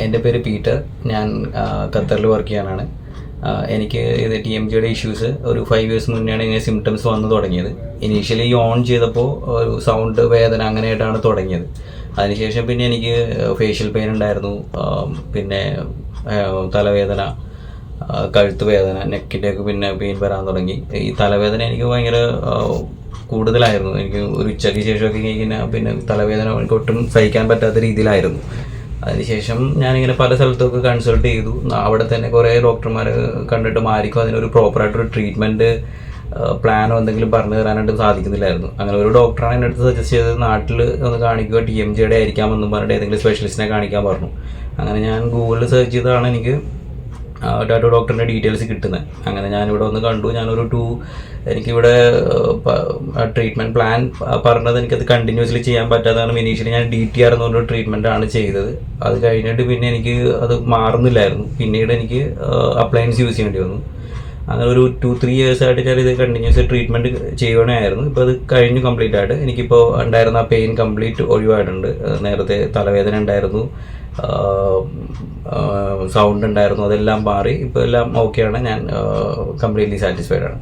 എൻ്റെ പേര് പീറ്റർ. ഞാൻ ഖത്തറിൽ വർക്ക് ചെയ്യാനാണ്. എനിക്ക് ഇത് TMJയുടെ ഇഷ്യൂസ് ഒരു 5 years മുന്നെയാണ് ഇങ്ങനെ സിംറ്റംസ് വന്നു തുടങ്ങിയത്. ഇനീഷ്യലി ഓൺ ചെയ്തപ്പോൾ ഒരു സൗണ്ട് വേദന അങ്ങനെയായിട്ടാണ് തുടങ്ങിയത്. അതിനുശേഷം പിന്നെ എനിക്ക് ഫേഷ്യൽ പെയിൻ ഉണ്ടായിരുന്നു, പിന്നെ തലവേദന, കഴുത്ത് വേദന, നെക്കിൻ്റെയൊക്കെ പിന്നെ പെയിൻ വരാൻ തുടങ്ങി. ഈ തലവേദന എനിക്ക് ഭയങ്കര കൂടുതലായിരുന്നു. എനിക്ക് ഒരു ഉച്ചയ്ക്ക് ശേഷമൊക്കെ ഇങ്ങനെ പിന്നെ തലവേദന എനിക്ക് ഒട്ടും സഹിക്കാൻ പറ്റാത്ത രീതിയിലായിരുന്നു. അതിനുശേഷം ഞാനിങ്ങനെ പല സ്ഥലത്തൊക്കെ കൺസൾട്ട് ചെയ്തു. അവിടെ തന്നെ കുറേ ഡോക്ടർമാരെ കണ്ടിട്ട് ആർക്കും അതിനൊരു പ്രോപ്പറായിട്ടൊരു ട്രീറ്റ്മെൻറ്റ് പ്ലാനോ എന്തെങ്കിലും പറഞ്ഞു തരാനായിട്ട് സാധിക്കുന്നില്ലായിരുന്നു. അങ്ങനെ ഒരു ഡോക്ടറാണ് എൻ്റെ അടുത്ത് സജസ്റ്റ് ചെയ്തത് നാട്ടിൽ ഒന്ന് കാണിക്കുക, TMJയുടെ ആയിരിക്കാമെന്നും പറഞ്ഞിട്ട് ഏതെങ്കിലും സ്പെഷ്യലിസ്റ്റിനെ കാണിക്കാൻ പറഞ്ഞു. അങ്ങനെ ഞാൻ ഗൂഗിളിൽ സെർച്ച് ചെയ്തതാണ് എനിക്ക് ടാറ്റു ഡോക്ടറിൻ്റെ ഡീറ്റെയിൽസ് കിട്ടുന്നത്. അങ്ങനെ ഞാനിവിടെ ഒന്ന് കണ്ടു. എനിക്കിവിടെ ട്രീറ്റ്മെൻറ്റ് പ്ലാൻ പറഞ്ഞത് എനിക്കത് കണ്ടിന്യൂസ്ലി ചെയ്യാൻ പറ്റാത്തതാണ്. ഇനീഷ്യലി ഞാൻ DTR എന്ന് പറഞ്ഞൊരു ട്രീറ്റ്മെൻറ്റാണ് ചെയ്തത്. അത് കഴിഞ്ഞിട്ട് പിന്നെ എനിക്ക് അത് മാറുന്നില്ലായിരുന്നു. പിന്നീട് എനിക്ക് അപ്ലയൻസ് യൂസ് ചെയ്യേണ്ടി വന്നു. അങ്ങനെ ഒരു 2-3 years ആയിട്ട് ഞാനിത് കണ്ടിന്യൂസ് ട്രീറ്റ്മെൻറ്റ് ചെയ്യണമായിരുന്നു. ഇപ്പോൾ അത് കഴിഞ്ഞു കംപ്ലീറ്റ് ആയിട്ട്. എനിക്കിപ്പോൾ ഉണ്ടായിരുന്ന ആ പെയിൻ കംപ്ലീറ്റ് ഒഴിവായിട്ടുണ്ട്. നേരത്തെ തലവേദന ഉണ്ടായിരുന്നു, സൗണ്ട് ഉണ്ടായിരുന്നു, അതെല്ലാം മാറി. ഇപ്പോൾ എല്ലാം ഓക്കെയാണ്. ഞാൻ കംപ്ലീറ്റ്ലി സാറ്റിസ്ഫൈഡ് ആണ്.